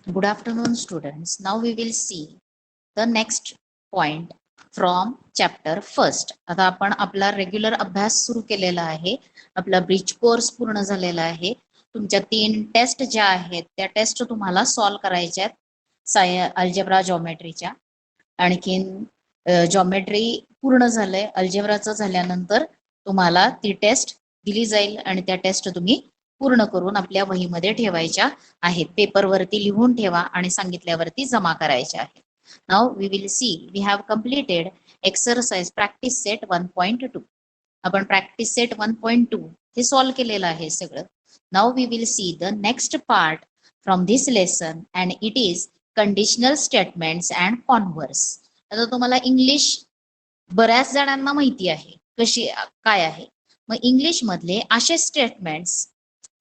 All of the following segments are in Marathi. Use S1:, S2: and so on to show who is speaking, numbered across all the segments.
S1: Good afternoon, students. Now we will see the next point from chapter first. आता आपण आपला रेग्युलर अभ्यास सुरू केलेला आहे. आपला ब्रिज कोर्स पूर्ण झालेला आहे. तुमच्या 3 टेस्ट ज्या आहेत त्या टेस्ट तुम्हाला सॉल्व करायच्या आहेत अल्जेब्रा जॉमेट्रीच्या. आणखीन जॉमेट्री पूर्ण झालंय. अल्जेब्राचं झाल्यानंतर तुम्हाला ती टेस्ट दिली जाईल आणि त्या टेस्ट तुम्ही पूर्ण करून आपल्या वहीमध्ये ठेवायच्या आहेत. पेपरवरती लिहून ठेवा आणि सांगितल्यावरती जमा करायच्या आहेत. Now we will see we have completed exercise practice set 1.2. आपण प्रॅक्टिस सेट 1.2 हे सॉल्व केलेलं आहे सगळं. Now we will see the next part from this lesson and it is conditional statements and converse. आता तुम्हाला इंग्लिश बऱ्याच जणांना माहिती आहे कशी काय आहे. मग इंग्लिश मधले असे स्टेटमेंट्स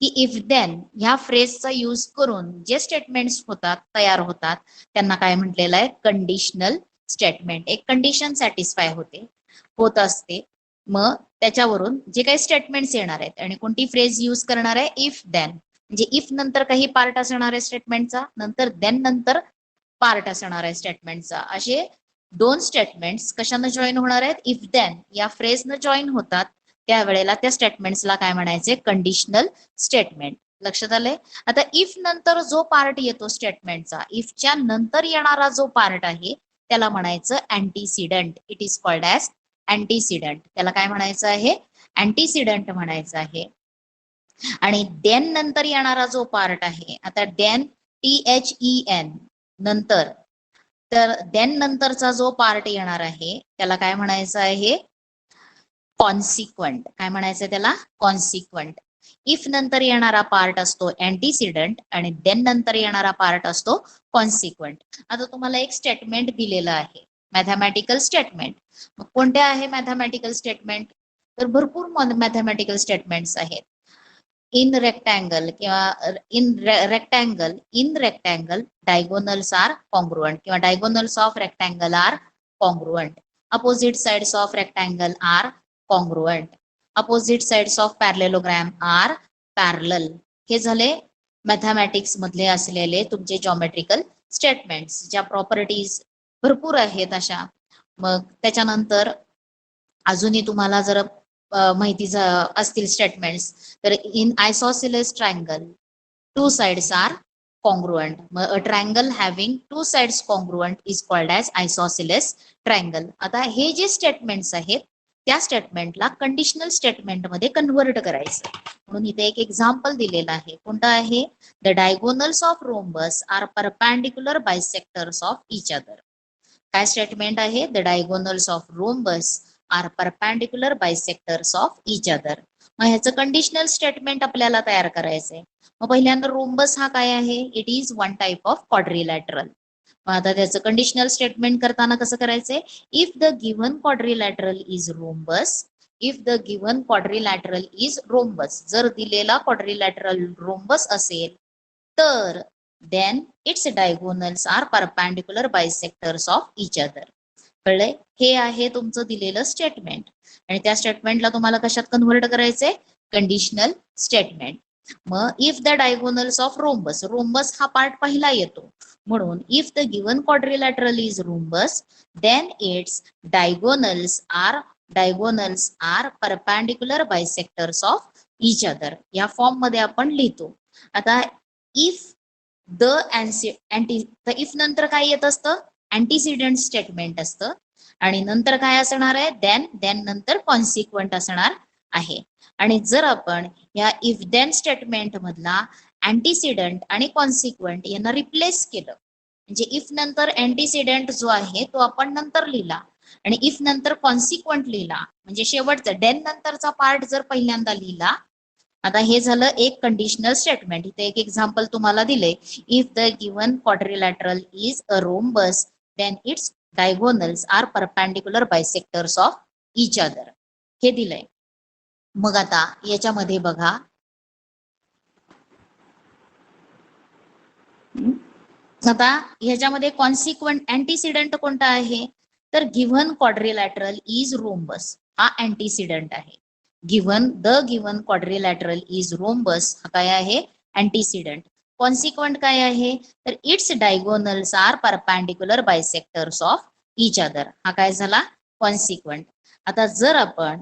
S1: की इफ देन ह्या फ्रेजचा यूज करून जे स्टेटमेंट्स होतात तयार होतात त्यांना काय म्हटलेलं आहे, कंडिशनल स्टेटमेंट. एक कंडिशन सॅटिस्फाय होत असते. मग त्याच्यावरून जे काही स्टेटमेंट्स येणार आहेत आणि कोणती फ्रेज यूज करणार आहे, इफ देन. म्हणजे इफ नंतर काही पार्ट असणार आहे स्टेटमेंटचा, नंतर देन नंतर पार्ट असणार आहे स्टेटमेंटचा. असे 2 स्टेटमेंट्स कशानं जॉईन होणार आहेत, इफ देन या फ्रेजनं जॉईन होतात. त्यावेळेला त्या स्टेटमेंट्सला काय म्हणायचे, कंडिशनल स्टेटमेंट. लक्षात आलंय. आता इफ नंतर जो पार्ट येतो स्टेटमेंटचा, इफच्या नंतर येणारा जो पार्ट आहे त्याला म्हणायचं antecedent. It is called as antecedent. त्याला काय म्हणायचं आहे, अँटीसिडंट म्हणायचं आहे. आणि देन नंतर येणारा जो पार्ट आहे, आता देन THEN नंतर, तर देन नंतरचा जो पार्ट येणार आहे त्याला काय म्हणायचं आहे, कॉन्सिक्वंट. काय म्हणायचं त्याला, कॉन्सिक्वंट. इफ नंतर येणारा पार्ट असतो अँटीसिडंट आणि देन नंतर येणारा पार्ट असतो कॉन्सिक्वंट. आता तुम्हाला एक स्टेटमेंट दिलेलं आहे, मॅथमॅटिकल स्टेटमेंट. मग कोणत्या आहे मॅथमॅटिकल स्टेटमेंट, तर भरपूर मॅथमॅटिकल स्टेटमेंट्स आहेत. इन रेक्टँगल किंवा in rectangle diagonals are congruent किंवा diagonals of rectangle are congruent. Opposite sides of rectangle are congruent. Opposite sides of parallelogram are parallel. हे झाले मॅथमॅटिक्स मधले असलेले तुमचे जॉमेट्रिकल स्टेटमेंट्स. ज्या प्रॉपर्टीज भरपूर आहेत अशा. मग त्याच्यानंतर अजूनही तुम्हाला जर माहिती असतील स्टेटमेंट्स, तर in isosceles triangle 2 sides are congruent. मग a triangle having 2 sides congruent is called as isosceles triangle. आता हे जे स्टेटमेंट्स आहेत त्या स्टेटमेंटला कंडिशनल स्टेटमेंट मध्ये कन्व्हर्ट करायचं. म्हणून इथे एक एक्झाम्पल दिलेलं आहे. कोणतं आहे, the diagonals of rhombus are perpendicular bisectors of each other. काय स्टेटमेंट आहे, the diagonals of rhombus are perpendicular bisectors of each other. मग ह्याचं कंडिशनल स्टेटमेंट आपल्याला तयार करायचंय. मग पहिल्यांदा रोम्बस हा काय आहे, it is one type of quadrilateral. मग आता त्याचं कंडिशनल स्टेटमेंट करताना कसं करायचंय, if the given quadrilateral is rhombus, if the given quadrilateral is rhombus, जर दिलेला क्वाड्रिलॅटरल रोम्बस असेल तर then its diagonals are perpendicular bisectors of each other. कळलंय. हे आहे तुमचं दिलेलं स्टेटमेंट आणि त्या स्टेटमेंटला तुम्हाला कशात कन्व्हर्ट करायचंय, कंडिशनल स्टेटमेंट. मग if the diagonals of rhombus, rhombus हा पार्ट पहिला येतो म्हणून if the given quadrilateral is rhombus then its diagonals are perpendicular bisectors of each other. या फॉर्म मध्ये आपण लिहितो. आता इफ द इफ नंतर काय येत असतं, अँटीसिडंट स्टेटमेंट असतं आणि नंतर काय असणार आहे, देन नंतर कॉन्सिक्वंट असणार आहे. आणि जर आपण या इफ देन स्टेटमेंट मधला अँटीसिडंट आणि कॉन्सिक्वंट यांना रिप्लेस केलं, म्हणजे इफ नंतर अँटीसिडंट जो आहे तो आपण नंतर लिहिला आणि इफ नंतर कॉन्सिक्वंट लिहिला, म्हणजे शेवटचा देन नंतरचा पार्ट जर पहिल्यांदा लिहिला. आता हे झालं एक कंडिशनल स्टेटमेंट. इथे एक एक्झाम्पल तुम्हाला दिले, if the given quadrilateral is a rhombus then its diagonals are perpendicular bisectors of each other. हे दिलंय. मग आता याच्यामध्ये बघा, आता ह्याच्यामध्ये कॉन्सिक्वंट अँटीसिडंट कोणता आहे, तर गिव्हन क्वाड्रिलॅटरल इज रोम्बस हा अँटीसिडंट आहे. गिव्हन क्वाड्रिलॅटरल इज रोम्बस हा काय आहे, अँटीसिडंट. कॉन्सिक्वंट काय आहे तर its diagonals are perpendicular bisectors of each other. हा काय झाला कॉन्सिक्वंट. आता जर आपण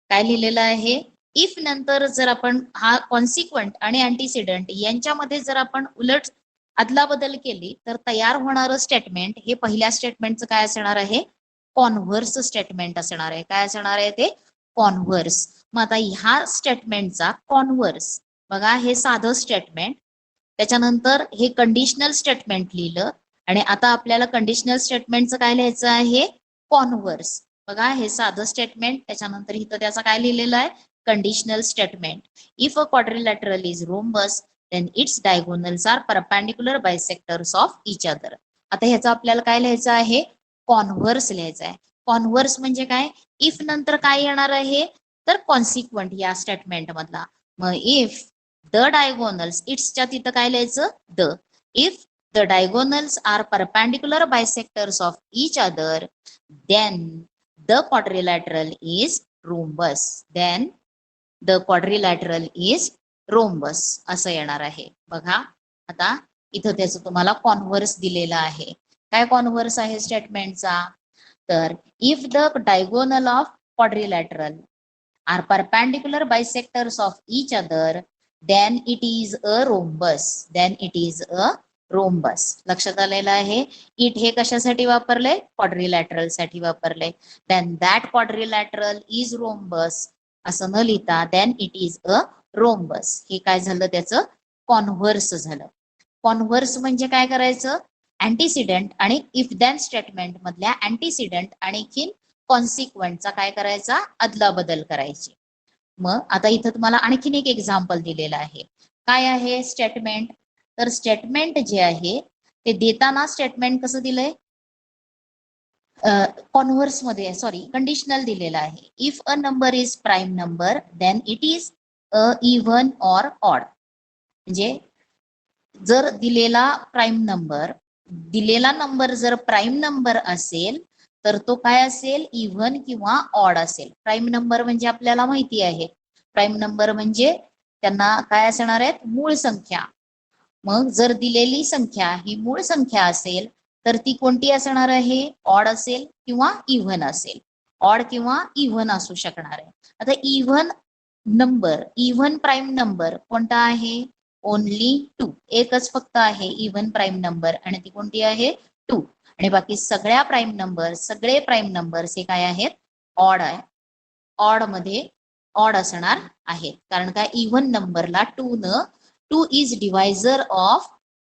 S1: काय लिहिलेलं आहे इफ नंतर जर आपण हा कॉन्सिक्वंट आणि अँटीसिडंट यांच्यामध्ये जर आपण उलट अदलाबदल केली तर तयार होणारं स्टेटमेंट हे पहिल्या स्टेटमेंटचं काय असणार आहे कॉन्व्हर्स स्टेटमेंट असणार आहे. काय असणार आहे ते कॉन्व्हर्स. मग आता ह्या स्टेटमेंटचा कॉन्व्हर्स बघा हे साधं स्टेटमेंट त्याच्यानंतर हे कंडिशनल स्टेटमेंट लिहिलं आणि आता आपल्याला कंडिशनल स्टेटमेंटचं काय लिहायचं आहे कॉन्व्हर्स. बघा हे साधं स्टेटमेंट त्याच्यानंतर इथं त्याचा काय लिहिलेलं आहे conditional statement. If a quadrilateral is rhombus then its diagonals are perpendicular bisectors of each other. आता ह्याचा आपल्याला काय लिहायचं आहे कॉन्व्हर्स लिहायचं आहे. कॉन्व्हर्स म्हणजे काय इफ नंतर काय येणार आहे तर कॉन्सिक्वंट या स्टेटमेंट मधला. मग इफ द डायगोनल्स इट्सच्या तिथं काय लिहायचं द. If the diagonals are perpendicular bisectors of each other then the quadrilateral is rhombus. then the quadrilateral is rhombus असं येणार आहे. बघा आता इथं त्याचं तुम्हाला कॉन्व्हर्स दिलेलं आहे. काय कॉन्व्हर्स आहे स्टेटमेंटचा तर if the diagonal of quadrilateral are perpendicular bisectors of each other then it is a rhombus. Then it is a rhombus. लक्षात आलेलं आहे. इट हे कशासाठी वापरले क्वाड्रिलॅटरल साठी वापरले. Then that quadrilateral is rhombus असं न लिहिता then it is a rhombus. हे काय झालं त्याचं कॉन्व्हर्स झालं. कॉन्व्हर्स म्हणजे काय करायचं अँटीसिडंट आणि इफ दॅन स्टेटमेंट मधल्या अँटीसिडंट आणखीन कॉन्सिक्वंटचा काय करायचा अदला बदल करायची. मग आता इथं तुम्हाला आणखीन एक एक्झाम्पल दिलेलं आहे. काय आहे स्टेटमेंट तर स्टेटमेंट जे आहे ते देताना स्टेटमेंट कसं दिलंय कॉन्व्हर्स मध्ये सॉरी कंडिशनल दिलेलं आहे. If a number is prime number then it is even or odd. म्हणजे जर दिलेला नंबर जर प्राईम नंबर असेल तर तो काय असेल इव्हन किंवा ऑड असेल. प्राईम नंबर म्हणजे आपल्याला माहिती आहे प्राईम नंबर म्हणजे त्यांना काय असणार आहेत मूळ संख्या. मग जर दिलेली संख्या ही मूळ संख्या असेल तर ती कोणती असणार आहे ऑड असेल किंवा इव्हन असेल. ऑड किंवा इव्हन असू शकणार आहे. आता इव्हन प्राईम नंबर कोणता आहे ओनली 2. एकच फक्त आहे इव्हन प्राईम नंबर आणि ती कोणती आहे 2. आणि बाकी सगळे प्राईम नंबर्स हे काय आहेत ऑड आहे. ऑड मध्ये ऑड असणार आहेत कारण काय इव्हन नंबरला 2 is divisor of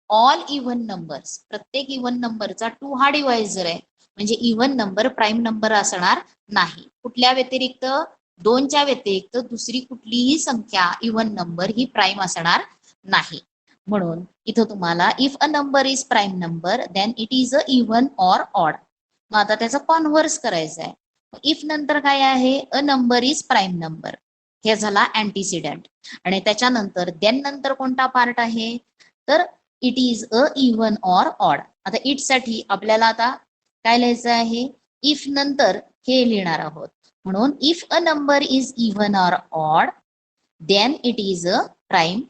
S1: all even numbers. प्रत्येक इव्हन नंबरचा 2 हा डिवायझर आहे म्हणजे इव्हन नंबर प्राईम नंबर असणार नाही. कुठल्या व्यतिरिक्त 2च्या व्यतिरिक्त दुसरी कुठलीही संख्या इव्हन नंबर ही प्राईम असणार नाही. म्हणून इथं तुम्हाला if a number is prime number then it is a even or odd. मग आता त्याचा कॉन्व्हर्स करायचा आहे. इफ नंतर काय आहे अ नंबर इज प्राईम नंबर हे झाला अँटीसिडंट आणि त्याच्यानंतर देन नंतर कोणता पार्ट आहे तर it is a even or odd. आता इट साठी आपल्याला आता काय लिहायचं आहे इफ नंतर हे लिहिणार आहोत. म्हणून if a number is even or odd then it is a prime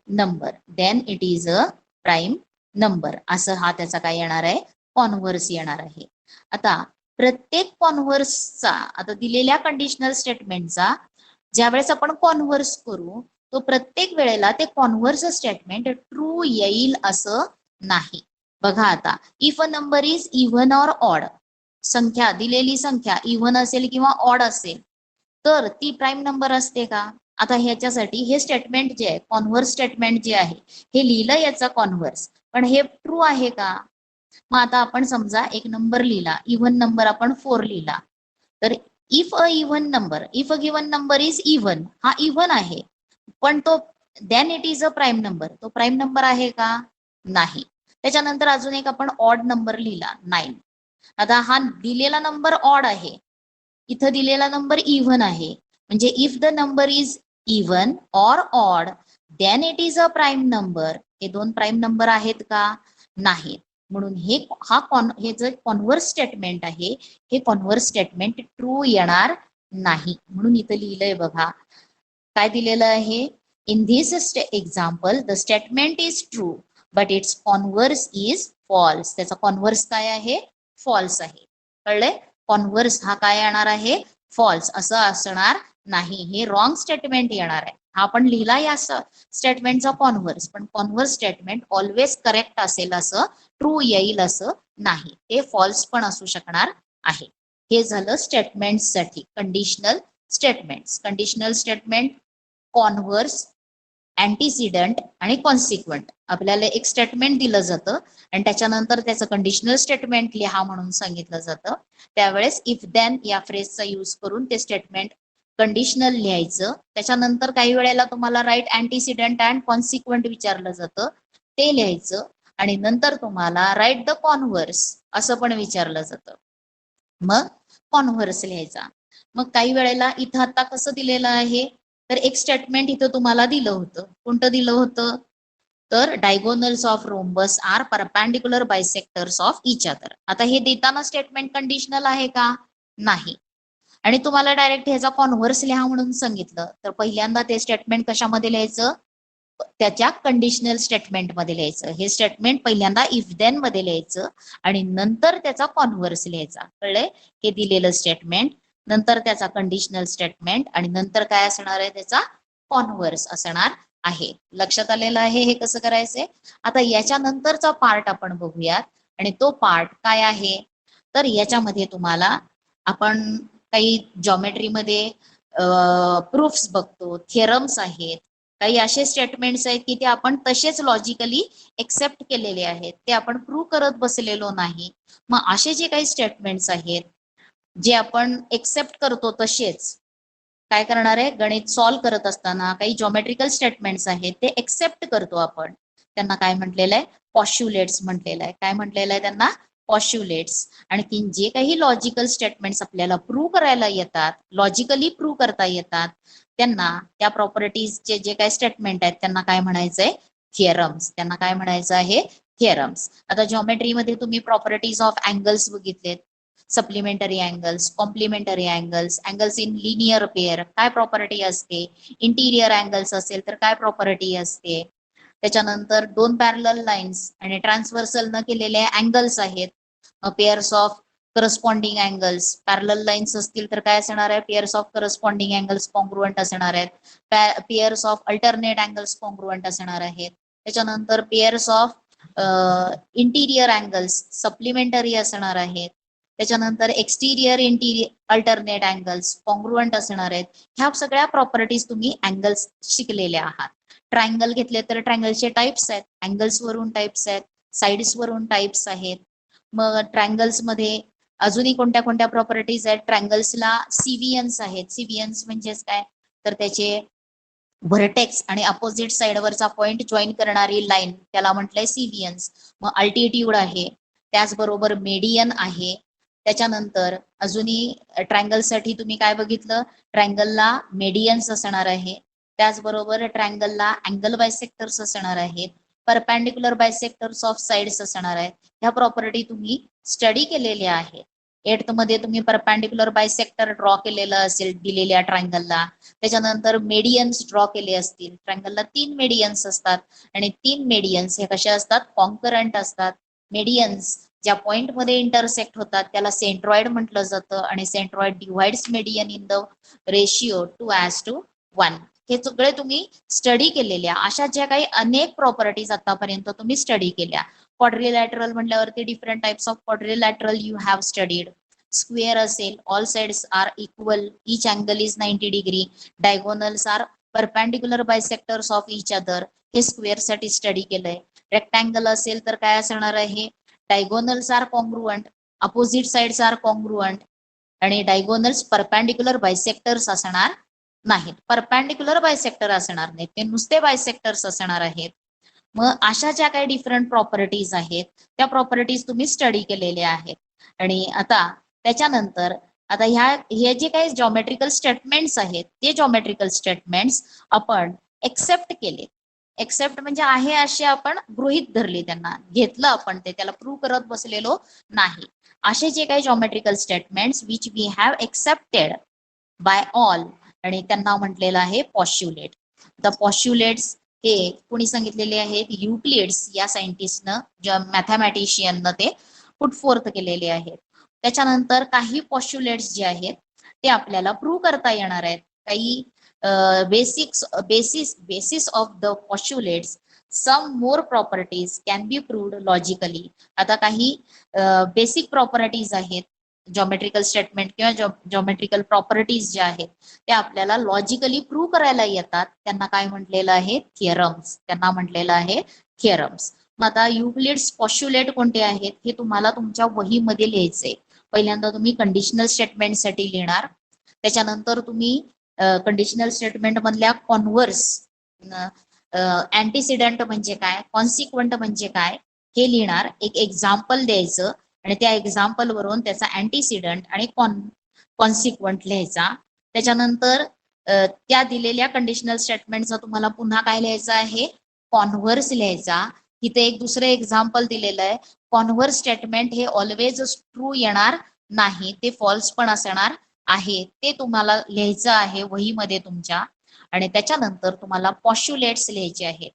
S1: number. असं हा त्याचा काय येणार आहे कॉन्व्हर्स येणार आहे. आता प्रत्येक कॉन्व्हर्सचा आता दिलेल्या कंडिशनल स्टेटमेंटचा ज्यावेळेस आपण कॉन्व्हर्स करू तो प्रत्येक वेळेला ते कॉन्व्हर्स स्टेटमेंट ट्रू येईल असं नाही. बघा आता if a number is even or odd संख्या दिलेली संख्या इव्हन असेल किंवा ऑड असेल तर ती प्राईम नंबर असते का. आता ह्याच्यासाठी हे स्टेटमेंट जे आहे कॉन्व्हर्स स्टेटमेंट जे आहे हे लिहिलं याचा कॉन्व्हर्स पण हे ट्रू आहे का. मग आता आपण समजा एक नंबर लिहिला इव्हन नंबर आपण 4 लिहिला तर if a given number is even हा इव्हन आहे पण तो then it is a prime number तो प्राईम नंबर आहे का नाही. त्याच्यानंतर अजून एक आपण ऑड नंबर लिहिला 9. आता हा दिलेला नंबर ऑड आहे इथं दिलेला नंबर इव्हन आहे म्हणजे if the number is even or odd then it is a prime number. हे 2 प्राईम नंबर आहेत का नाहीत. म्हणून हे जे कॉन्व्हर्स स्टेटमेंट आहे हे कॉन्व्हर्स स्टेटमेंट ट्रू येणार नाही. म्हणून इथं लिहिलंय बघा काय दिलेलं आहे in this example the statement is true but its converse is false. त्याचा कॉन्व्हर्स काय आहे? फॉल्स आहे. कळलंय? कॉन्व्हर्स हा काय येणार आहे? फॉल्स. असं असणार नाही, हे रॉंग स्टेटमेंट येणार आहे. हा आपण लिहिला या स्टेटमेंटचा कॉन्व्हर्स, पण कॉन्व्हर्स स्टेटमेंट ऑलवेज करेक्ट असेल असं, ट्रू येईल असं नाही, ते फॉल्स पण असू शकणार आहे. हे झालं स्टेटमेंटसाठी conditional statements. Conditional statement, converse, antecedent आणि कॉन्सिक्वंट. आपल्याला एक स्टेटमेंट दिलं जातं आणि त्याच्यानंतर त्याचं कंडिशनल स्टेटमेंट लिहा म्हणून सांगितलं जातं. त्यावेळेस इफ देन या फ्रेजचा यूज करून ते स्टेटमेंट कंडिशनल लिहायचं. त्याच्यानंतर काही वेळेला तुम्हाला राईट अँटीसिडंट अँड कॉन्सिक्वंट विचारलं जातं, ते लिहायचं. आणि नंतर तुम्हाला राईट द कॉन्व्हर्स असं पण विचारलं जातं, मग कॉन्व्हर्स लिहायचा. मग काही वेळेला इथं आता कसं दिलेलं आहे, तर एक स्टेटमेंट इथं तुम्हाला दिलं होतं. कोणतं दिलं होतं? तर diagonals of rhombus are perpendicular bisectors of each other. आता हे देताना स्टेटमेंट कंडिशनल आहे का? नाही. आणि तुम्हाला डायरेक्ट ह्याचा कॉन्व्हर्स लिहा म्हणून सांगितलं, तर पहिल्यांदा ते स्टेटमेंट कशामध्ये लिहायचं? त्याच्या कंडिशनल स्टेटमेंट मध्ये लिहायचं. हे स्टेटमेंट पहिल्यांदा इफ देन मध्ये लिहायचं आणि नंतर त्याचा कॉन्व्हर्स लिहायचा. कळलंय? हे दिलेलं स्टेटमेंट, नंतर त्याचा कंडिशनल स्टेटमेंट आणि नंतर काय असणार आहे? त्याचा कॉन्व्हर्स असणार आहे. लक्षात आलेलं आहे हे कसं करायचंय? आता याच्या नंतरचा पार्ट आपण बघूयात आणि तो पार्ट काय आहे? तर याच्यामध्ये तुम्हाला आपण काही जॉमेट्रीमध्ये प्रूफ्स बघतो, थिअरम्स आहेत, काही असे स्टेटमेंट्स आहेत की ते आपण तसेच लॉजिकली एक्सेप्ट केलेले आहेत, ते आपण प्रूव्ह करत बसलेलो नाही. मग असे जे काही स्टेटमेंट्स आहेत जे आपण एक्सेप्ट करतो तसेच, काय करणार आहे? गणित सॉल्व्ह करत असताना काही जॉमेट्रिकल स्टेटमेंट्स आहेत ते एक्सेप्ट करतो आपण, त्यांना काय म्हटलेलं आहे? पॉस्ट्युलेट्स म्हटलेलं आहे. काय म्हटलेलं आहे त्यांना? पॉस्ट्युलेट्स. आणि जे काही लॉजिकल स्टेटमेंट्स आपल्याला प्रूव्ह करायला येतात, लॉजिकली प्रूव्ह करता येतात, त्यांना त्या प्रॉपर्टीजचे जे काही स्टेटमेंट आहेत त्यांना काय म्हणायचंय? थिअरम्स. त्यांना काय म्हणायचं आहे? थिअरम्स. आता जॉमेट्रीमध्ये तुम्ही प्रॉपर्टीज ऑफ अँगल्स बघितलेत, supplementary angles, complementary angles, angles in linear pair काय प्रॉपर्टी असते, इंटिरियर अँगल्स असेल तर काय प्रॉपर्टी असते, त्याच्यानंतर दोन पॅरलल लाईन्स आणि ट्रान्सव्हर्सल न केलेले अँगल्स आहेत, pairs of corresponding angles. Parallel lines असतील तर काय असणार आहे? Pairs of corresponding angles congruent असणार आहेत. Pairs of alternate angles congruent असणार आहेत. त्याच्यानंतर pairs of interior angles supplementary असणार आहेत. त्याच्यानंतर एक्सटिरियर इंटिरियर अल्टरनेट अँगल्स कॉन्ग्रुएंट असणार आहेत. ह्या सगळ्या प्रॉपर्टीज तुम्ही अँगल्स शिकलेल्या आहात. ट्रायंगल घेतले तर ट्रायंगलचे टाइप्स आहेत, अँगल्स वरून टाइप्स आहेत, साइड्स वरून टाइप्स आहेत. मग ट्रायंगल्स मध्ये अजूनही कोणत्या कोणत्या प्रॉपर्टीज आहेत? ट्रायंगल्सला सिव्हियन्स आहेत. सिव्हियन्स म्हणजेच काय? तर त्याचे व्हर्टेक्स आणि अपोजिट साइडवरचा पॉइंट जॉईन करणारी लाईन, त्याला म्हटलंय सिव्हियन्स. मग अल्टिट्यूड आहे, त्याचबरोबर मेडियन आहे. त्याच्यानंतर अजूनही ट्रायंगलसाठी तुम्ही काय बघितलं? ट्रायंगलला मेडियन्स असणार आहे, त्याचबरोबर ट्रायंगलला अँगल बायसेक्टर्स असणार आहेत, परपॅन्डिक्युलर बायसेक्टर्स ऑफ साइड्स असणार आहेत. ह्या प्रॉपर्टी तुम्ही स्टडी केलेल्या आहेत. 8th मध्ये तुम्ही परपॅन्डिक्युलर बायसेक्टर ड्रॉ केलेलं असेल दिलेल्या ट्रायंगलला. त्याच्यानंतर मेडियन्स ड्रॉ केले असतील. ट्रायंगलला 3 मेडियन्स असतात आणि 3 मेडियन्स हे कसे असतात? कॉन्करंट असतात. मेडियन्स ज्या पॉइंट मध्ये इंटरसेक्ट होतात त्याला सेंट्रॉइड म्हटलं जातं आणि centroid divides median in the ratio 2:1. हे सगळे तुम्ही स्टडी केलेल्या अशा ज्या काही अनेक प्रॉपर्टीज आतापर्यंत तुम्ही स्टडी केल्या. क्वाड्रिलॅटरल म्हटल्यावरती different types of quadrilateral you have studied. Square असेल, all sides are equal, each angle is 90 degree, diagonals are perpendicular bisectors of each other, हे स्क्वेअर साठी स्टडी केलंय. रेक्टँगल असेल तर काय असणार आहे? Diagonals are congruent, opposite sides are congruent आणि डायगोनल्स परपॅन्डिक्युलर बायसेक्टर्स असणार नाहीत. परपॅन्डिक्युलर बायसेक्टर असणार नाहीत, ते नुसते बायसेक्टर्स असणार आहेत. मग अशा ज्या काही डिफरंट प्रॉपर्टीज आहेत त्या प्रॉपर्टीज तुम्ही स्टडी केलेल्या आहेत. आणि आता त्याच्यानंतर आता हे जे काही जॉमेट्रिकल स्टेटमेंट्स आहेत ते जॉमेट्रिकल स्टेटमेंट्स आपण एक्सेप्ट केले. एक्सेप्ट म्हणजे आहे असे आपण गृहीत धरले, त्यांना घेतलं आपण, ते त्याला प्रूव्ह करत बसलेलो नाही. असे जे काही geometrical statements which we have accepted by all आणि त्यांना म्हटलेलं आहे पॉस्ट्युलेट. द पॉस्ट्युलेट्स हे कोणी सांगितलेले आहेत? युक्लिड्स या सायंटिस्टनं, ज्या मॅथमॅटिशियननं ते पुट फोर्थ केलेले आहेत. त्याच्यानंतर काही पॉस्ट्युलेट्स जे आहेत ते आपल्याला प्रूव्ह करता येणार आहेत. काही basis of the postulates some more properties can be proved logically. आता काही बेसिक प्रॉपर्टीज आहेत, जॉमेट्रिकल स्टेटमेंट किंवा जॉमेट्रिकल प्रॉपर्टीज ज्या आहेत त्या आपल्याला लॉजिकली प्रूव्ह करायला येतात. त्यांना काय म्हटलेलं आहे? थिअरम्स. त्यांना म्हटलेलं आहे थिअरम्स. मग आता युक्लिड्स पॉस्ट्युलेट कोणते आहेत हे तुम्हाला तुमच्या वहीमध्ये लिहायचंय. पहिल्यांदा तुम्ही कंडिशनल स्टेटमेंटसाठी लिहिणार, त्याच्यानंतर तुम्ही कंडिशनल स्टेटमेंट मधल्या कॉन्व्हर्स, अँटीसिडंट म्हणजे काय, कॉन्सिक्वंट म्हणजे काय हे लिहिणार. एक एक्झाम्पल द्यायचं आणि त्या एक्झाम्पल वरून त्याचा अँटीसिडंट आणि कॉन्सिक्वंट लिहायचा. त्याच्यानंतर त्या दिलेल्या कंडिशनल स्टेटमेंटचा तुम्हाला पुन्हा काय लिहायचं आहे? कॉन्व्हर्स लिहायचा. इथे एक दुसरं एक्झाम्पल दिलेलं आहे. कॉन्व्हर्स स्टेटमेंट हे ऑलवेज ट्रू येणार नाही, ते फॉल्स पण असणार आहे. ते तुम्हाला लिहायचं आहे वहीमध्ये तुमच्या. आणि त्याच्यानंतर तुम्हाला पॉस्ट्युलेट्स लिहायचे आहेत.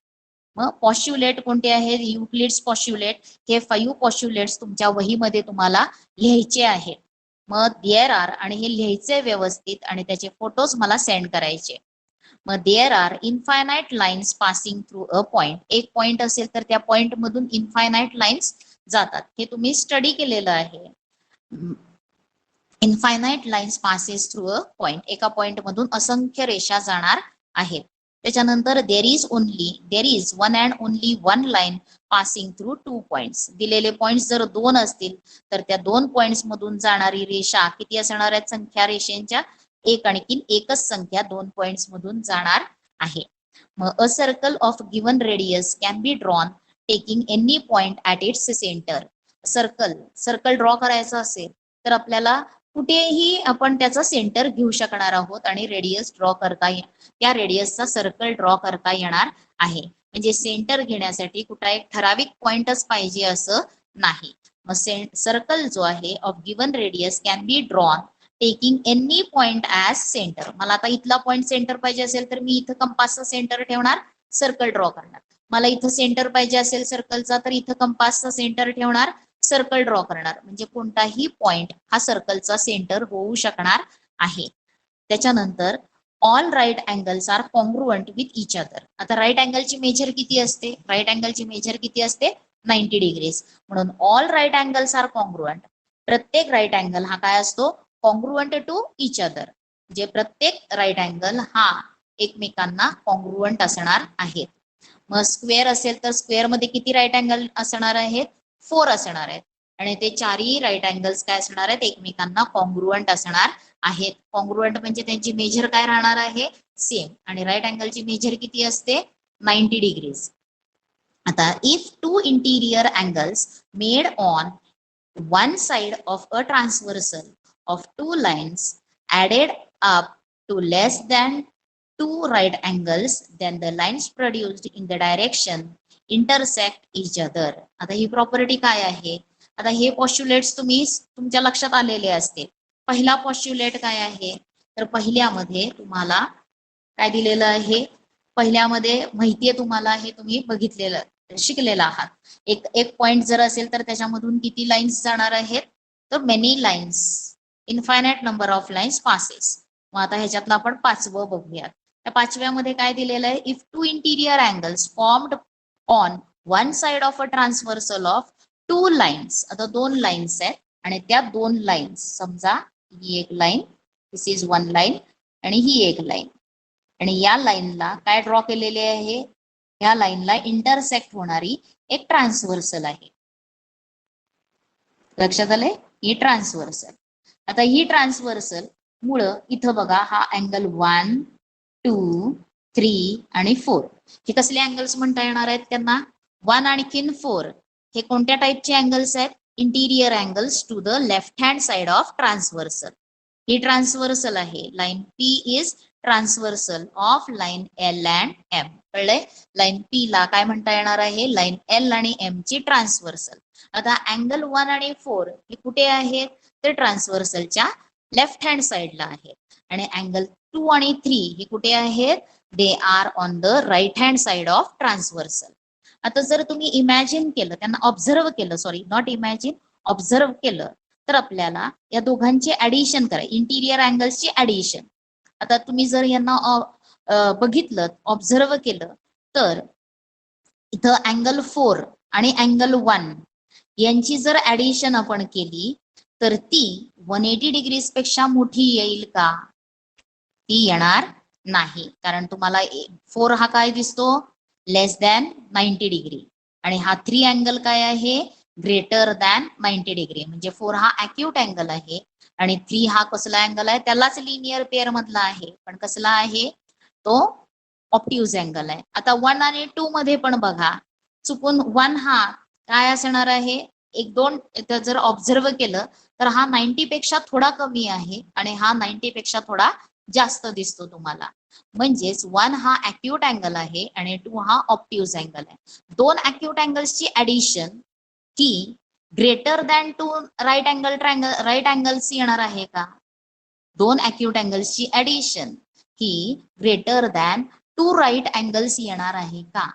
S1: मग पॉस्ट्युलेट कोणते आहेत? युक्लिड्स पॉस्ट्युलेट हे 5 पॉस्ट्युलेट्स तुमच्या वहीमध्ये तुम्हाला लिहायचे आहेत. मग देअर आर, आणि हे लिहायचे व्यवस्थित आणि त्याचे फोटोज मला सेंड करायचे. मग there are infinite lines passing through a point. एक पॉइंट असेल तर त्या पॉइंट मधून इनफायनाइट लाईन्स जातात. हे तुम्ही स्टडी केलेलं आहे. Infinite lines passes through a point. एका पॉइंट मधून असंख्य रेषा जाणार आहेत. त्याच्यानंतर there is one and only one line passing through 2 points. दिलेले पॉइंट्स जर 2 असतील तर त्या 2 पॉइंट्स मधून जाणारी रेषा किती असणार आहेत? संख्या रेषेच्या एक आणखीन एकच संख्या 2 पॉइंट्स मधून जाणार आहे. मग a circle of given radius can be drawn taking any point at its centre. Circle draw करायचं असेल तर आपल्याला कुठेही आपण त्याचा सेंटर घेऊ शकणार आहोत आणि रेडियस ड्रॉ करता त्या रेडियसचा सर्कल ड्रॉ करता येणार आहे. म्हणजे सेंटर घेण्यासाठी कुठला एक ठराविक पॉइंटच पाहिजे असं नाही. मग सर्कल जो आहे of given radius can be drawn taking any point as centre. मला आता इथला पॉइंट सेंटर पाहिजे असेल तर मी इथं कंपासचा सेंटर ठेवणार, सर्कल ड्रॉ करणार. मला इथं सेंटर पाहिजे असेल सर्कलचा तर इथं कंपासचा सेंटर ठेवणार, सर्कल ड्रॉ करणार. म्हणजे कोणताही पॉइंट हा सर्कलचा सेंटर होऊ शकणार आहे. त्याच्यानंतर all right angles are congruent with each other. आता राईट अँगलची मेजर किती असते? राईट अँगलची मेजर किती असते? 90 डिग्रीज. म्हणून all right angles are congruent. प्रत्येक राईट अँगल हा काय असतो? Congruent to each other. म्हणजे प्रत्येक राईट अँगल हा एकमेकांना कॉन्ग्रुएंट असणार आहेत. मग स्क्वेअर असेल तर स्क्वेअर मध्ये किती राईट अँगल असणार आहेत? 4 असणार आहेत. आणि ते चारही राईट अँगल्स काय असणार आहेत? एकमेकांना कॉन्ग्रुएंट असणार आहेत. कॉन्ग्रुएंट म्हणजे त्यांची मेजर काय राहणार आहे? सेम. आणि राईट अँगलची मेजर किती असते? 90 डिग्रीज. आता if 2 interior angles made on one side of a transversal of 2 lines added up to less than 2 right angles, then the lines produced in the direction intersect each other. आता ही प्रॉपर्टी काय आहे? आता हे पॉस्ट्युलेट्स तुम्ही तुमच्या लक्षात आलेले असते. पहिला पॉस्ट्युलेट काय आहे? तर पहिल्यामध्ये तुम्हाला काय दिलेलं आहे? पहिल्यामध्ये माहितीये तुम्हाला, हे तुम्ही बघितलेलं शिकलेला आहात. एक पॉइंट जर असेल तर त्याच्यामधून किती लाईन्स जाणार आहेत? तर many lines, infinite number of lines passes. मग आता ह्याच्यातलं आपण 5वं बघूयात. त्या 5व्यामध्ये काय दिलेलं आहे? If 2 interior angles formed on one side of a transversal of 2 lines. आता 2 लाईन्स आहेत आणि त्या 2 लाईन्स, समजा ही एक लाईन, दिस इज 1 लाईन आणि ही एक लाईन, आणि या लाईनला काय ड्रॉ केलेले आहे? या लाईनला इंटरसेक्ट होणारी एक ट्रान्सव्हर्सल आहे. लक्षात आलंय? ही ट्रान्सव्हर्सल. आता ही ट्रान्सव्हर्सल मुळे इथं बघा हा अँगल 1, 2, 3 आणि 4 हे कसले अँगल्स म्हणता येणार आहेत त्यांना? 1 आणखीन 4 हे कोणत्या टाईपचे अँगल्स आहेत? Interior angles to the left hand side of transversal. ही ट्रान्सव्हर्सल आहे. Line P is transversal of line L and M. कळलंय? लाईन पी ला काय म्हणता येणार आहे? लाईन एल आणि एम ची ट्रान्सव्हर्सल. आता अँगल 1 आणि 4 हे कुठे आहेत? तर ट्रान्सव्हर्सलच्या लेफ्ट हँड साइडला आहेत आणि अँगल 2 आणि 3 हे कुठे आहेत, they are on the right hand side of transversal. आता जर तुम्ही इमॅजिन केलं, त्यांना ऑब्झर्व केलं, सॉरी नॉट इमॅजिन, ऑब्झर्व केलं, तर आपल्याला या दोघांची ऍडिशन करायची, इंटिरियर अँगल्सची ऍडिशन. आता तुम्ही जर यांना बघितलं, ऑब्झर्व केलं, तर इथं अँगल 4 आणि अँगल 1 यांची जर ऍडिशन आपण केली तर ती 180 डिग्रीज पेक्षा मोठी येईल का? ती येणार नाही, कारण तुम्हाला 4 हा काय दिसतो, लेस दॅन 90 डिग्री, आणि हा 3 अँगल काय आहे, ग्रेटर दॅन 90 डिग्री. म्हणजे 4 हा अॅक्यूट अँगल आहे आणि 3 हा कसला अँगल आहे, त्यालाच लिनियर पेअर मधला आहे, पण कसला आहे तो, ऑप्ट्यूज अँगल आहे. आता 1 आणि 2 मध्ये पण बघा, चुकून 1 हा काय असणार आहे, 1-2 जर ऑब्झर्व केलं तर हा 90 पेक्षा थोडा कमी आहे आणि हा 90 पेक्षा थोडा जास्त दिसतो तुम्हाला. म्हणजेच 1 हा अॅक्यूट अँगल आहे आणि 2 हा ऑप्ट्यूज अँगल आहे. दोन अॅक्यूट अँगल्सची ऍडिशन ही greater than 2 right angle triangle right angles येणार आहे का? दोन अॅक्यूट अँगल्सची ऍडिशन ही ग्रेटर दॅन 2 राईट अँगल्स येणार आहे का?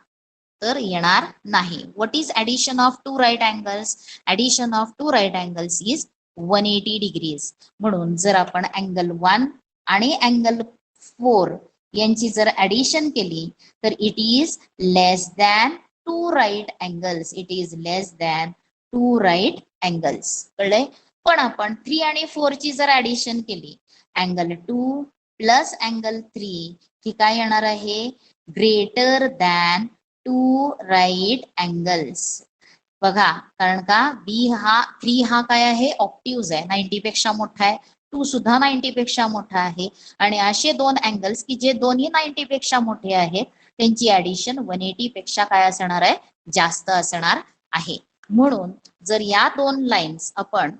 S1: तर येणार नाही. What is addition of 2 right angles? Addition of 2 right angles is 180 degrees. म्हणून जर आपण अँगल 1 आणि अँगल 4 यांची जर ऍडिशन केली तर it is less than 2 right angles. It is less than 2 right angles. कळलंय? पण आपण 3 आणि 4 ची जर ऍडिशन केली, अँगल 2 प्लस अँगल 3 ही काय येणार आहे, ग्रेटर दॅन 2 राईट अँगल्स. बघा, कारण का थ्री हा काय आहे, ऑप्ट्यूज आहे, 90 पेक्षा मोठा आहे, 2 सुद्धा 90 पेक्षा मोठा आहे, आणि असे दोन अँगल्स की जे दोन्ही 90 पेक्षा मोठे आहेत त्यांची ऍडिशन 180 पेक्षा काय असणार आहे, जास्त असणार आहे. म्हणून जर या दोन लाईन्स आपण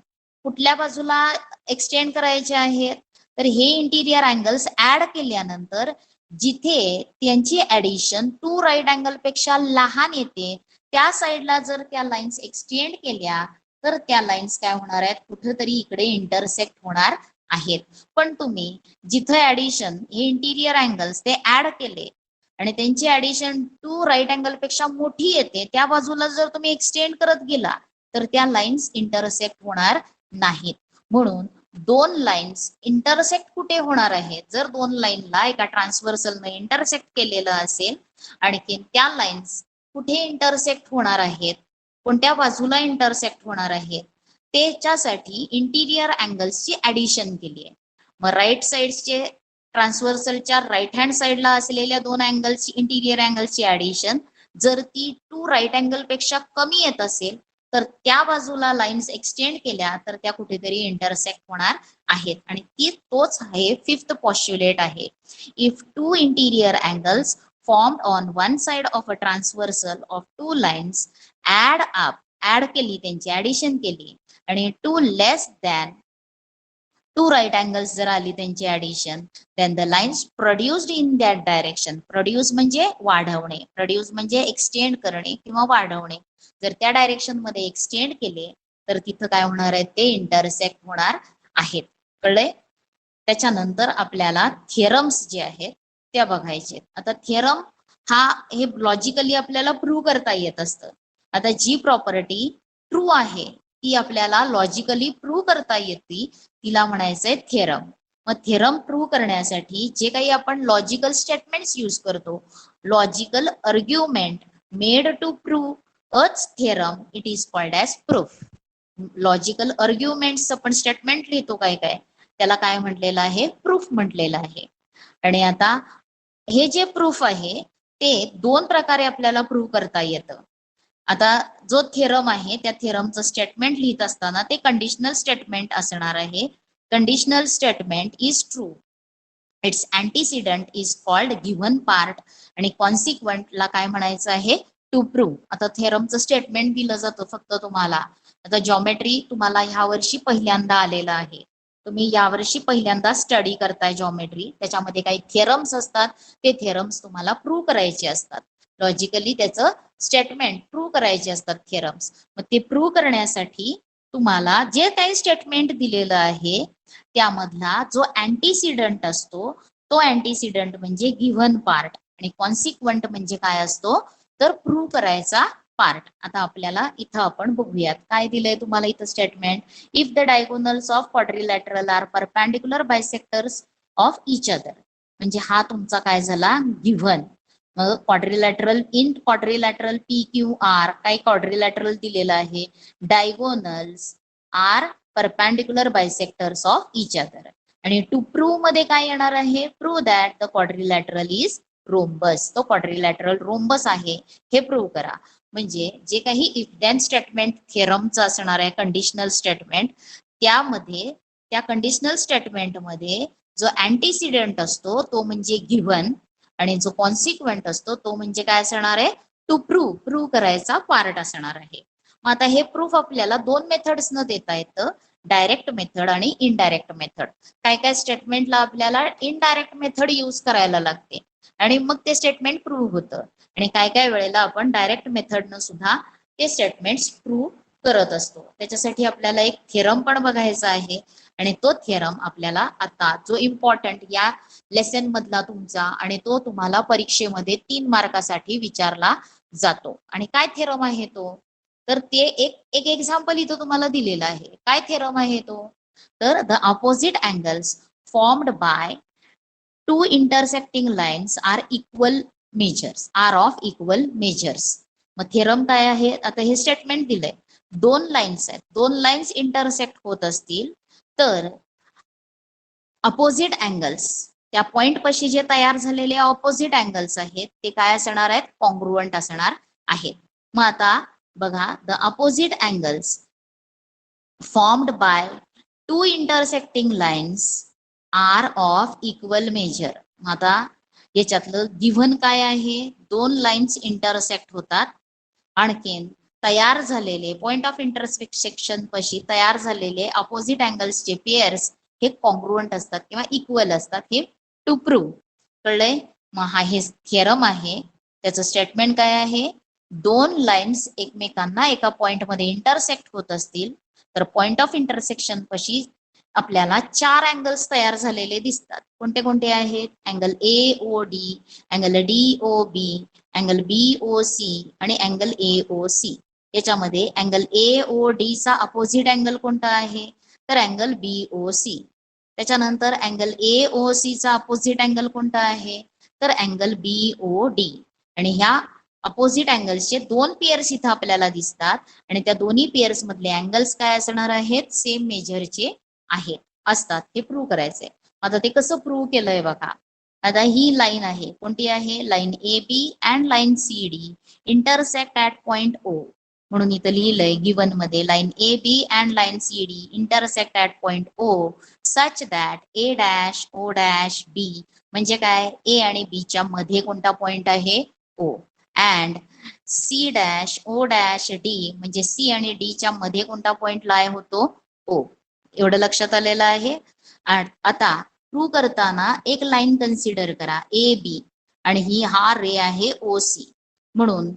S1: कुठल्या बाजूला एक्सटेंड करायचे आहेत, तर हे इंटिरियर अँगल्स ऍड केल्यानंतर जिथे त्यांची ऍडिशन 2 राईट अँगल पेक्षा लहान येते त्या साईडला जर त्या लाईन्स एक्सटेंड केल्या तर त्या लाईन्स काय होणार आहेत, कुठेतरी इकडे इंटरसेक्ट होणार आहेत. पण तुम्ही जिथे ऍडिशन हे इंटिरियर अँगल्स ते ऍड केले आणि त्यांची ऍडिशन 2 राईट अँगल पेक्षा मोठी येते, त्या बाजूला जर तुम्ही एक्सटेंड करत गेला तर त्या लाईन्स इंटरसेक्ट होणार नाहीत. म्हणून दोन लाईन्स इंटरसेक्ट कुठे होणार आहेत, जर दोन लाईनला एका ट्रान्सव्हर्सलने इंटरसेक्ट केलेलं असेल, आणखी त्या लाईन्स कुठे इंटरसेक्ट होणार आहेत, कोणत्या बाजूला इंटरसेक्ट होणार आहेत, त्याच्यासाठी इंटिरियर अँगल्सची ऍडिशन केली आहे. मग राईट साइडचे ट्रान्सव्हर्सलच्या राईट हँड साइडला असलेल्या दोन अँगल्सची इंटिरियर अँगल्सची ऍडिशन जर ती 2 राईट अँगल पेक्षा कमी येत असेल तर त्या बाजूला लाईन्स एक्सटेंड केल्या तर त्या कुठेतरी इंटरसेक्ट होणार आहेत. आणि तोच आहे फिफ्थ पॉस्ट्युलेट आहे. If 2 interior angles formed on one side of a transversal of 2 lines add केली, त्यांची ऍडिशन केली, आणि 2 less than 2 राईट अँगल्स जर आली त्यांची addition, then the lines produced in that direction. Produce म्हणजे वाढवणे, प्रोड्यूस म्हणजे एक्सटेंड करणे किंवा वाढवणे. जर त्या डायरेक्शन मध्ये एक्सटेंड केले तर तिथं काय होणार आहे, ते इंटरसेक्ट होणार आहेत. कळले? त्याच्यानंतर आपल्याला थिअरम्स जे आहेत त्या बघायचे. आता थिअरम हे लॉजिकली आपल्याला प्रूव्ह करता येत असतं. आता जी प्रॉपर्टी ट्रू आहे ती आपल्याला लॉजिकली प्रूव्ह करता येते, तिला म्हणायचंय थिअरम. मग थिअरम प्रूव्ह करण्यासाठी जे काही आपण लॉजिकल स्टेटमेंट्स यूज करतो, logical argument made to prove each theorem, it is called as proof. Logical arguments आपण स्टेटमेंट लिहितो काय काय, त्याला काय म्हटलेलं आहे, प्रूफ म्हटलेलं आहे. आणि आता हे जे प्रूफ आहे ते दोन प्रकारे आपल्याला प्रूव्ह करता येतं. आता जो थिअरम आहे त्या थिअरमचं स्टेटमेंट लिहित असताना ते कंडिशनल स्टेटमेंट असणार आहे. Conditional statement is true, it's antecedent is called given part, आणि कॉन्सिक्वेंटला काय म्हणायचं आहे, टू प्रूव्ह. आता थिअरमचं स्टेटमेंट दिलं जातं फक्त तुम्हाला. आता जॉमेट्री तुम्हाला ह्या वर्षी पहिल्यांदा आलेलं आहे, तुम्ही यावर्षी पहिल्यांदा स्टडी करताय जॉमेट्री, त्याच्यामध्ये काही थिअरम्स असतात, ते थिअरम्स तुम्हाला प्रूव्ह करायचे असतात. लॉजिकली त्याचं स्टेटमेंट प्रूव्ह करायचे असतात थिअरम्स. मग ते प्रूव्ह करण्यासाठी तुम्हाला जे काही स्टेटमेंट दिलेलं आहे त्यामधला जो अँटीसिडंट असतो तो अँटीसिडंट म्हणजे गिव्हन पार्ट आणि कॉन्सिक्वंट म्हणजे काय असतो तर प्रूव्ह करायचा पार्ट. आता आपल्याला इथं आपण बघूयात काय दिलंय तुम्हाला इथं statement. If the diagonals of quadrilateral are perpendicular bisectors of each other, म्हणजे हा तुमचा काय झाला गिव्हन. मग quadrilateral in quadrilateral P Q R काही क्वाड्रिलॅटरल दिलेलं आहे. Diagonals are perpendicular bisectors of each other. आणि टू प्रूव्ह मध्ये काय येणार आहे prove that the quadrilateral is rhombus. तो क्वाड्रिलॅटरल रोम्बस आहे हे प्रूव्ह करा. म्हणजे जे काही इफ देन स्टेटमेंट थेरमचं असणार आहे कंडिशनल स्टेटमेंट त्यामध्ये त्या कंडिशनल स्टेटमेंटमध्ये जो अँटीसिडेंट असतो तो म्हणजे गिव्हन आणि जो कॉन्सिक्वंट असतो तो म्हणजे काय असणार आहे टू प्रूव्ह करायचा पार्ट असणार आहे. मग आता हे प्रूफ आपल्याला दोन मेथड्स न देता येतं, डायरेक्ट मेथड आणि इनडायरेक्ट मेथड. काय काय स्टेटमेंटला आपल्याला इनडायरेक्ट मेथड यूज करायला लागते आणि मग ते स्टेटमेंट प्रूव्ह होतं आणि काय काय वेळेला आपण डायरेक्ट मेथडनं सुद्धा ते स्टेटमेंट प्रूव्ह करत असतो. त्याच्यासाठी आपल्याला एक थेरम पण बघायचा आहे आणि तो थेरम आपल्याला आता जो इम्पॉर्टंट या लेसन मधला तुमचा आणि तो तुम्हाला परीक्षेमध्ये 3 मार्कासाठी विचारला जातो. आणि काय थेरम आहे तो तर ते एक एक्झाम्पल इथं तुम्हाला दिलेलं आहे. काय थेरम आहे तो तर the opposite angles formed by two intersecting lines are equal measures are of equal measures. मग थेरम काय आहे आता हे स्टेटमेंट दिलंय दोन लाईन्स आहेत, दोन लाईन्स इंटरसेक्ट होत असतील तर अपोजिट अँगल्स त्या पॉइंट पाशी जे तयार झालेले ऑपोजिट अँगल्स आहेत ते काय असणार आहेत कॉन्ग्रुएंट असणार आहेत. मग आता बघा the opposite angles formed by two intersecting lines are of equal measure. आता याच्यातलं गिव्हन काय आहे दोन लाईन्स इंटरसेक्ट होतात आणखीन तयार झालेले पॉइंट ऑफ इंटरसेक्शन पाशी तयार झालेले अपोजिट अँगल्सचे पेअर्स हे कॉन्ग्रुएंट असतात किंवा इक्वल असतात हे टू प्रूव्ह. कळलंय. मग हा हे थिअरम आहे त्याचं स्टेटमेंट काय आहे दोन लाईन्स एकमेकांना एका पॉइंट मध्ये इंटरसेक्ट होत असतील तर पॉइंट ऑफ इंटरसेक्शन पाशी आपल्याला चार अँगल्स तयार झालेले दिसतात. कोणते कोणते आहेत angle A O D, angle D O B, angle B O C आणि अँगल ए ओ सी. याच्यामध्ये अँगल ए ओ डी चा अपोजिट अँगल कोणता आहे तर अँगल बी ओ सी. त्याच्यानंतर अँगल ए ओ सी चा अपोजिट अँगल कोणता आहे तर अँगल बी ओ डी. आणि ह्या अपोजिट अँगल्सचे दोन पेअर्स इथं आपल्याला दिसतात आणि त्या दोन्ही पेअर्स मधले अँगल्स काय असणार आहेत सेम मेजरचे आहेत असतात हे प्रूव्ह करायचंय. आता ते कसं प्रूव्ह केलंय बघा. आता ही लाईन आहे कोणती आहे line A B and line C D intersect at point O. म्हणून इथं लिहिलंय गिवन मध्ये line A B and line C D intersect at point O such that A dash O dash B. म्हणजे काय ए आणि बी च्या मध्ये कोणता पॉइंट आहे O and C dash O dash D म्हणजे सी आणि डी च्या मध्ये कोणता पॉइंट लाय होतो ओ. एवढं लक्षात आलेलं आहे. आता प्रूव्ह करताना एक लाईन कन्सिडर करा ए बी आणि ही हा रे आहे ओ सी. म्हणून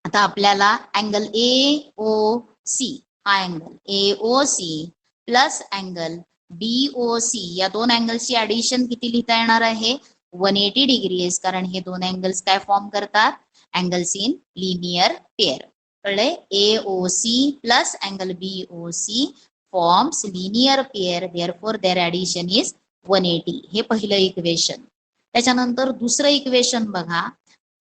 S1: आता आपल्याला अँगल ए ओ सी हा angle A O C plus angle B O C या दोन अँगल्सची ऍडिशन किती लिहिता येणार आहे 180 डिग्रीज. कारण हे दोन अँगल्स काय फॉर्म करतात अँगल्स इन लिनियर पेअर. कळले A O C plus angle B O C forms linear pair therefore their addition is 180. हे पहिलं इक्वेशन. त्याच्यानंतर दुसरं इक्वेशन बघा.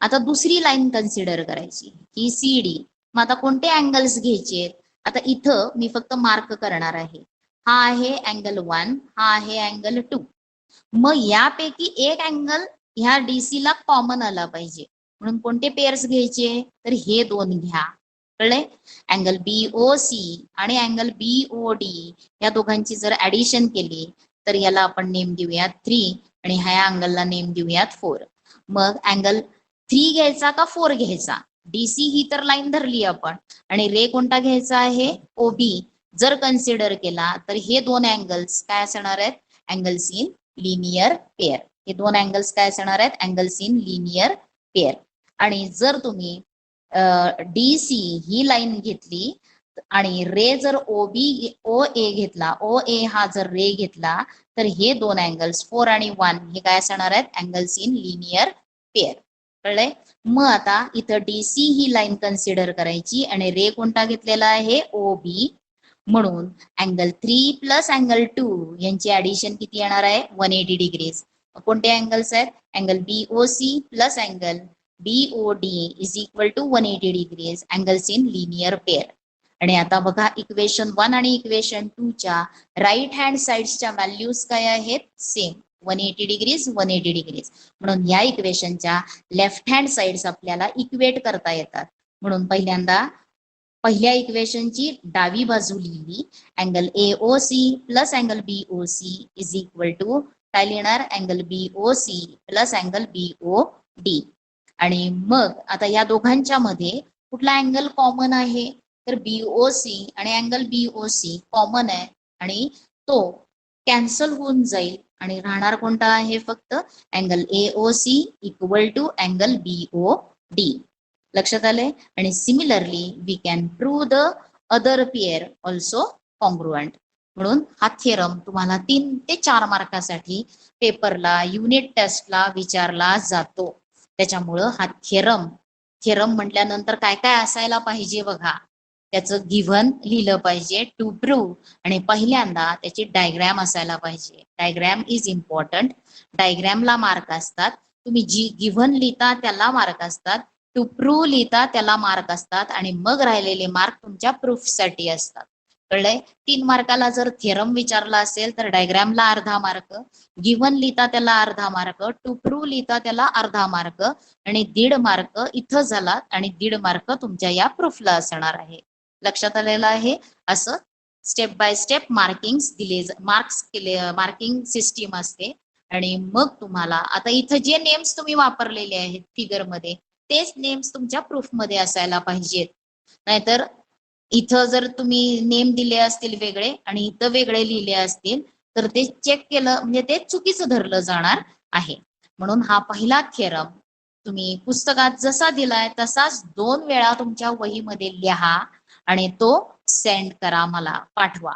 S1: आता दुसरी लाईन कन्सिडर करायची ही सी डी. मग आता कोणते अँगल्स घ्यायचे आता इथं मी फक्त मार्क करणार आहे. हा आहे अँगल 1 हा आहे अँगल 2. मग यापैकी एक अँगल ह्या डीसी ला कॉमन आला पाहिजे म्हणून कोणते पेअर्स घ्यायचे तर हे दोन घ्या. कळले. अँगल बी ओ सी आणि अँगल बी ओ डी या दोघांची जर ऍडिशन केली तर याला आपण नेम देऊयात 3 आणि ह्या अँगलला नेम देऊयात 4. मग अँगल 3 घ्यायचा का 4 घ्यायचा डीसी ही तर लाईन धरली आपण आणि रे कोणता घ्यायचा आहे ओबी जर कन्सिडर केला तर हे दोन अँगल्स काय असणार आहेत अँगल्स इन लिनियर पेअर. हे दोन अँगल्स काय असणार आहेत अँगल्स इन लिनियर पेअर. आणि जर तुम्ही डी सी ही लाईन घेतली आणि रे जर ओ ए घेतला, ओ ए हा जर रे घेतला, तर हे दोन अँगल्स 4 आणि 1 हे काय असणार आहेत, अँगल्स इन लिनियर पेअर. कळलंय? मग आता इथं डीसी ही लाईन कन्सिडर करायची आणि रे कोणता घेतलेला आहे, ओ बी. म्हणून अँगल 3 प्लस अँगल 2 यांची ऍडिशन किती येणार आहे, 180 डिग्रीज. कोणते अँगल्स आहेत, angle B O C plus angle B O D is equal to 180 degrees, angles in linear pair. आणि आता बघा इक्वेशन 1 आणि इक्वेशन 2 च्या राईट हँड साइड्सच्या व्हॅल्यूज काय आहेत, सेम 180 डिग्रीज 180 डिग्रीज. म्हणून या इक्वेशनच्या लेफ्ट हँड साइड्स आपल्याला इक्वेट करता येतात. म्हणून पहिल्या इक्वेशनची डावी बाजू लिहिली, angle A O C plus angle B O C is equal to काय लिहिणार, angle B O C plus angle B O D. आणि मग आता या दोघांच्या मध्ये कुठला अँगल कॉमन आहे, तर बीओसी आणि अँगल बीओसी कॉमन आहे आणि तो कॅन्सल होऊन जाईल आणि राहणार कोणता आहे, फक्त angle A O C equal to angle B O D. लक्षात आलंय? आणि similarly we can prove the other pair also congruent. म्हणून हा थिअरम तुम्हाला 3 ते 4 मार्कासाठी पेपरला, युनिट टेस्टला विचारला जातो. त्याच्यामुळं हा थिअरम म्हटल्यानंतर काय काय असायला पाहिजे बघा, त्याचं गिव्हन लिहिलं पाहिजे टू प्रूव्ह, आणि पहिल्यांदा त्याची डायग्रॅम असायला पाहिजे. Diagram is important. डायग्रॅमला मार्क असतात. तुम्ही जी गिव्हन लिहिता त्याला मार्क असतात, टू प्रूव्ह लिहिता त्याला मार्क असतात, आणि मग राहिलेले मार्क तुमच्या प्रूफसाठी असतात. कळलंय? 3 मार्काला जर थिअरम विचारला असेल तर डायग्रॅमला अर्धा मार्क, गिव्हन लिहिता त्याला अर्धा मार्क, टू प्रूव्ह लिहिता त्याला अर्धा मार्क, आणि 1.5 मार्क इथं झाला आणि 1.5 मार्क तुमच्या या प्रूफला असणार आहे. लक्षात आलेलं आहे? असं step by step marking system असते. आणि मग तुम्हाला आता इथं जे नेम्स तुम्ही वापरलेले आहेत फिगर मध्ये, तेच नेम्स तुमच्या प्रूफ मध्ये असायला पाहिजेत. नाहीतर इथं जर तुम्ही नेम दिले असतील वेगळे आणि इथं वेगळे लिहिले असतील तर ते चेक केलं म्हणजे ते चुकीचं धरलं जाणार आहे. म्हणून हा पहिला थिअरम तुम्ही पुस्तकात जसा दिलाय तसाच 2 वेळा तुमच्या वहीमध्ये लिहा आणि तो सेंड करा, मला पाठवा.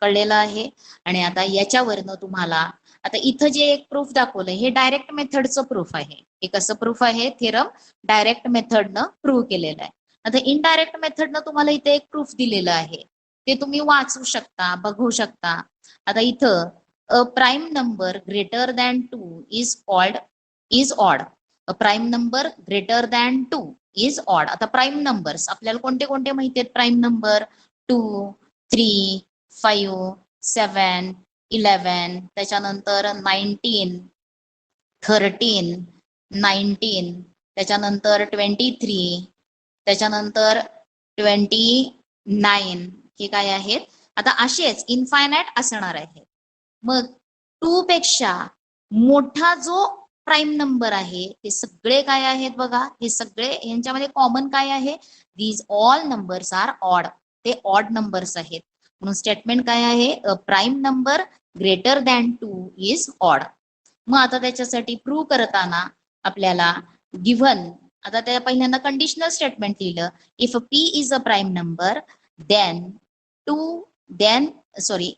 S1: कळलेलं आहे? आणि आता याच्यावरनं तुम्हाला आता इथं जे एक प्रूफ दाखवलं हे डायरेक्ट मेथडचं प्रूफ आहे. हे कसं प्रूफ आहे, थिअरम डायरेक्ट मेथडनं प्रूव्ह केलेलं आहे. आता इनडायरेक्ट मेथडनं तुम्हाला इथे एक प्रूफ दिलेलं आहे, ते तुम्ही वाचू शकता, बघू शकता. आता इथं अ prime number greater than 2 is odd. A prime number greater than 2 is odd. आता प्राईम नंबर्स आपल्याला कोणते कोणते माहिती आहेत, प्राईम नंबर 2, 3, 5, 7, 11, त्याच्यानंतर 19, 13, 19, त्याच्यानंतर 23, त्याच्यानंतर 29 हे काय आहेत. आता असेच इनफायनाइट असणार आहेत. मग 2 पेक्षा मोठा जो प्राईम नंबर आहे ते सगळे काय आहेत बघा, हे सगळे यांच्यामध्ये कॉमन काय आहे, these all numbers are odd. ते ऑड नंबर्स आहेत. म्हणून स्टेटमेंट काय आहे, a prime number greater than 2 is odd. मग आता त्याच्यासाठी प्रूव्ह करताना आपल्याला गिव्हन, आता त्या पहिल्यांदा कंडिशनल स्टेटमेंट लिहिलं, if P is a prime number then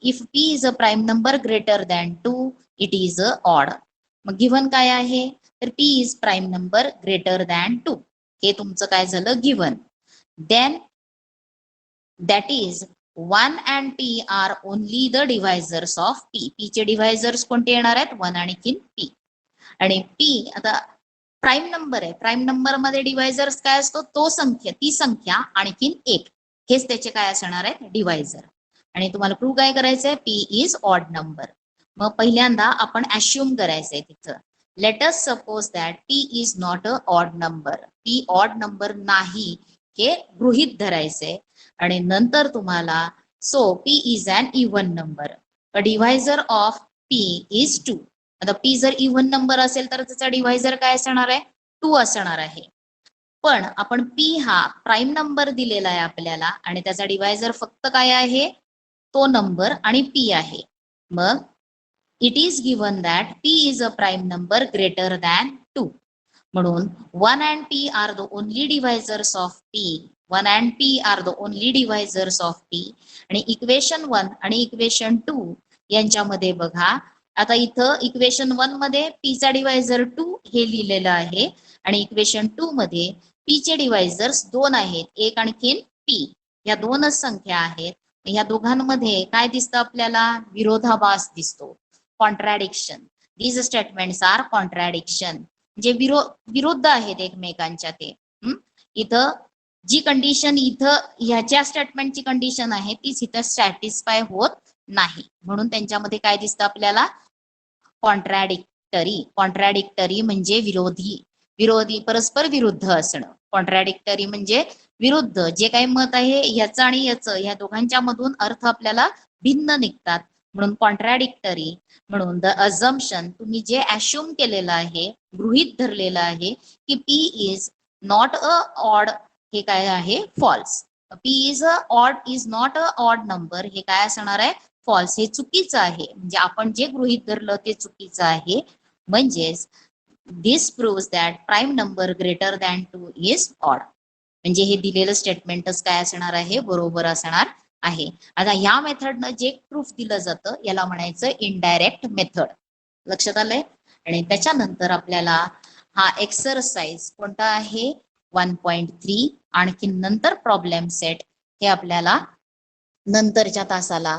S1: if P is a prime number greater than 2 it is a odd. मग गिव्हन काय आहे, तर P is prime number greater than 2. हे तुमचं काय झालं, given. Then that is 1 and p are only the divisors of p. p चे डिव्हायझर्स कोणते येणार आहेत, 1 आणि p. आणि p आता प्राईम नंबर आहे, प्राईम नंबर मध्ये डिव्हायझर्स काय असतो, ती संख्या आणखीन 1, हेच त्याचे काय असणार आहेत, डिव्हायझर. आणि तुम्हाला प्रूव्ह काय करायचंय, p इज ऑड नंबर. मग पहिल्यांदा आपण ऍश्युम करायचंय तिथं, let us suppose that p is not a odd number. p odd number नाही हे गृहीत धरायचंय. आणि नंतर तुम्हाला p is an even number. A divisor of p is 2. आता p जर इव्हन नंबर असेल तर त्याचा डिव्हायझर काय असणार आहे, 2 असणार आहे. पण आपण p हा प्राईम नंबर दिलेला आहे आपल्याला आणि त्याचा डिव्हायझर फक्त काय आहे, तो नंबर आणि p आहे. मग it is given that p is a prime number greater than 2. म्हणून 1 and p are the only divisors of p 1 and p are the only divisors of p. आणि इक्वेशन 1 आणि इक्वेशन 2 यांच्यामध्ये बघा, आता इथं इक्वेशन 1 मध्ये p चा डिवायझर 2 हे लिहिलेलं आहे आणि इक्वेशन 2 मध्ये p चे डिवायझर्स 2 आहेत, एक आणखीन p. या दोनच संख्या आहेत. या दोघांमध्ये काय दिसतं आपल्याला? विरोधाभास दिसतो, कॉन्ट्रॅडिक्शन. दीज स्टेटमेंट्स आर कॉन्ट्रॅडिक्शन, म्हणजे विरुद्ध आहेत एकमेकांच्या ते. इथं जी कंडिशन इथं ह्याच्या स्टेटमेंटची कंडिशन आहे तीच इथं सॅटिस्फाय होत नाही, म्हणून त्यांच्यामध्ये काय दिसतं आपल्याला? कॉन्ट्रॅडिक्टरी. कॉन्ट्रॅडिक्टरी म्हणजे विरोधी परस्पर विरुद्ध असणं. कॉन्ट्रॅडिक्टरी म्हणजे विरुद्ध, जे काही मत आहे ह्याचं आणि याचं, ह्या दोघांच्या मधून अर्थ आपल्याला भिन्न निघतात, म्हणून कॉन्ट्रॅडिक्टरी. म्हणून द अझम्पशन, तुम्ही जे अश्युम केलेलं आहे, गृहीत धरलेलं आहे की P is not a odd, हे काय आहे? False. P is a odd is not a odd number, हे काय असणार आहे? फॉल्स. हे चुकीचं आहे, म्हणजे आपण जे गृहीत धरलं ते चुकीचं आहे. म्हणजेच this proves that prime number greater than 2 is odd. म्हणजे हे दिलेलं स्टेटमेंटच काय असणार आहे? बरोबर असणार आहे. आता ह्या मेथडनं जे प्रूफ दिलं जातं याला म्हणायचं इनडायरेक्ट मेथड. लक्षात आलंय? आणि त्याच्यानंतर आपल्याला हा एक्सरसाइज कोणता आहे? 1.3. आणखी नंतर प्रॉब्लेम सेट हे आपल्याला नंतरच्या तासाला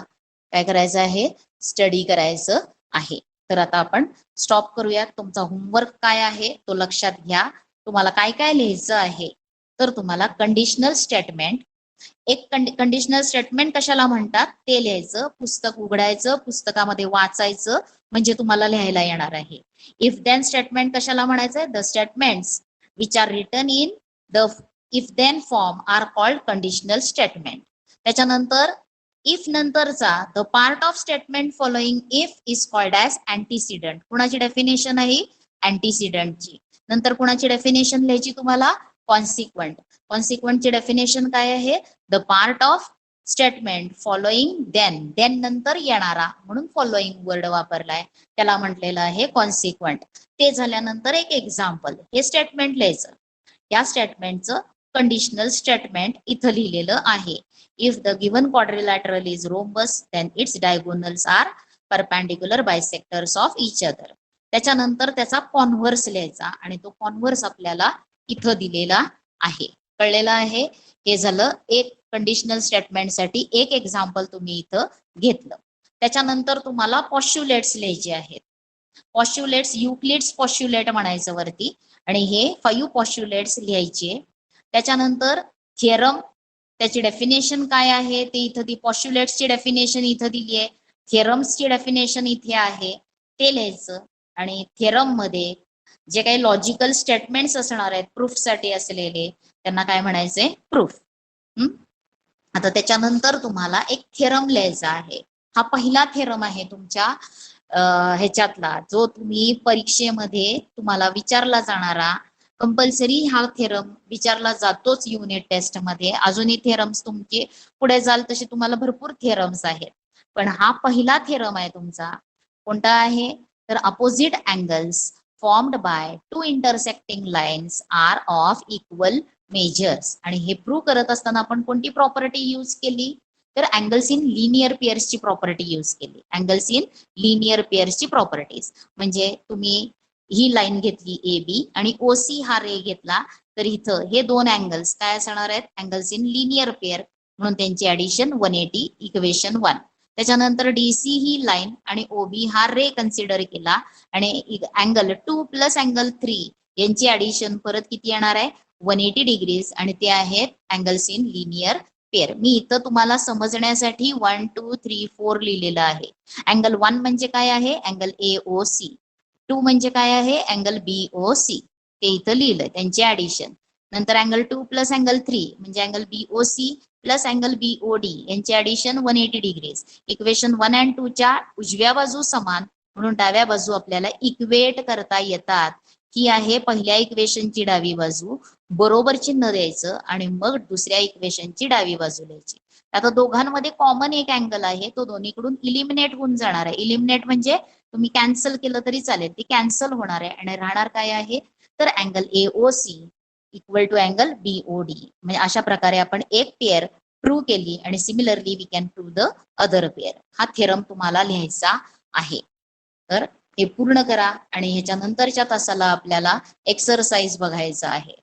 S1: काय करायचं आहे? स्टडी करायचं आहे. तर आता आपण स्टॉप करूयात. तुमचा होमवर्क काय आहे तो लक्षात घ्या. तुम्हाला काय काय लिहायचं आहे? तर तुम्हाला कंडिशनल स्टेटमेंट, एक कंडिशनल स्टेटमेंट कशाला म्हणतात ते लिहायचं, पुस्तक उघडायचं, पुस्तकामध्ये वाचायचं, म्हणजे तुम्हाला लिहायला येणार आहे. इफ देन स्टेटमेंट कशाला म्हणायचंय? The statements which are written in the if then form are called conditional statement. त्याच्यानंतर इफ नंतरचा the part of statement following if is called as antecedent. कुणाची डेफिनेशन आहे? अँटीसिडंटची. नंतर कुणाची डेफिनेशन लिहायची तुम्हाला? कॉन्सिक्वंट. कॉन्सिक्वंटची डेफिनेशन काय आहे? The part of statement following then नंतर येणारा, म्हणून फॉलोइंग वर्ड वापरलाय, त्याला म्हटलेलं आहे कॉन्सिक्वंट. ते झाल्यानंतर एक एक्झाम्पल, हे स्टेटमेंट लिहायचं. या स्टेटमेंटचं कंडिशनल स्टेटमेंट इथं लिहिलेलं आहे. If the given quadrilateral is rhombus then its diagonals are perpendicular bisectors of each other. त्याच्यानंतर त्याचा कॉन्व्हर्स लिहायचा आणि तो कॉन्व्हर्स आपल्याला इथं दिलेला आहे. कळलेलं आहे? हे झालं एक कंडिशनल स्टेटमेंटसाठी एक एक्झाम्पल तुम्ही इथं घेतलं. त्याच्यानंतर तुम्हाला पॉस्ट्युलेट्स लिहायचे आहेत. पॉस्ट्युलेट्स युक्लिड्स पॉस्ट्युलेट म्हणायचं वरती, आणि हे 5 पॉस्ट्युलेट्स लिहायचे. त्याच्यानंतर थिअरम, त्याची डेफिनेशन काय आहे ते इथं ती पॉस्ट्युलेट्सची डेफिनेशन इथं दिली आहे, थिअरम्सची डेफिनेशन इथे आहे, ते लिहायचं. आणि थिअरम मध्ये जे काही लॉजिकल स्टेटमेंट्स असणार आहेत प्रूफसाठी असलेले, त्यांना काय म्हणायचंय? प्रूफ. आता त्याच्यानंतर तुम्हाला एक थिअरम लिहायचा आहे. हा पहिला थिअरम आहे तुमच्या ह्याच्यातला, जो तुम्ही परीक्षेमध्ये तुम्हाला विचारला जाणारा, कंपल्सरी हा थिअरम विचारला जातोच युनिट टेस्ट मध्ये. अजूनही थिअरम्स तुमचे पुढे जाल तसे तुम्हाला भरपूर थिअरम्स आहेत, पण हा पहिला थिअरम आहे तुमचा. कोणता आहे? तर opposite angles formed by 2 intersecting lines are of equal measures. आणि हे प्रूव्ह करत असताना आपण कोणती प्रॉपर्टी यूज केली? तर अँगल्स इन लिनियर पेअर्सची प्रॉपर्टी यूज केली. अँगल्स इन लिनियर पेअर्सची प्रॉपर्टीज म्हणजे तुम्ही ही लाईन घेतली ए बी आणि ओसी हा रे घेतला, तर इथं हे दोन अँगल्स काय असणार आहेत? अँगल्स इन लिनियर पेअर, म्हणून त्यांची ऍडिशन 180, इक्वेशन 1. त्याच्यानंतर डीसी ही लाईन आणि ओबी हा रे कन्सिडर केला, आणि अँगल 2 प्लस अँगल 3 यांची ऍडिशन परत किती येणार आहे? 180 डिग्रीज, आणि ते आहेत अँगल्स इन लिनियर पेअर. मी इथं तुम्हाला समजण्यासाठी 1 2 3 4 लिहिलेलं आहे. अँगल 1 म्हणजे काय आहे? Angle AOC. 2 म्हणजे काय आहे? Angle BOC. ते इथं लिहिलंय त्यांचे ऍडिशन. नंतर अँगल 2 प्लस अँगल 3 म्हणजे angle BOC plus angle BOD यांचे ऍडिशन 180 डिग्रीज. इक्वेशन 1 आणि 2 च्या उजव्या बाजू समान, म्हणून डाव्या बाजू आपल्याला इक्वेट करता येतात. ही आहे पहिल्या इक्वेशनची डावी बाजू, बरोबर चिन्ह द्यायचं आणि मग दुसऱ्या इक्वेशनची डावी बाजू लिहायची. आता दोघांमध्ये कॉमन एक अँगल आहे, तो दोन्हीकडून इलिमिनेट होऊन जाणार आहे. इलिमिनेट म्हणजे तुम्ही कॅन्सल केलं तरी चालेल, ती कॅन्सल होणार आहे आणि राहणार काय आहे? तर angle AOC equal to angle B O D. म्हणजे अशा प्रकारे आपण एक पेअर प्रूव्ह केली आणि similarly we can prove the other pair. हा थेरम तुम्हाला लिहायचा आहे. तर हे पूर्ण करा आणि ह्याच्या नंतरच्या तासाला आपल्याला एक्सरसाइज बघायचा आहे.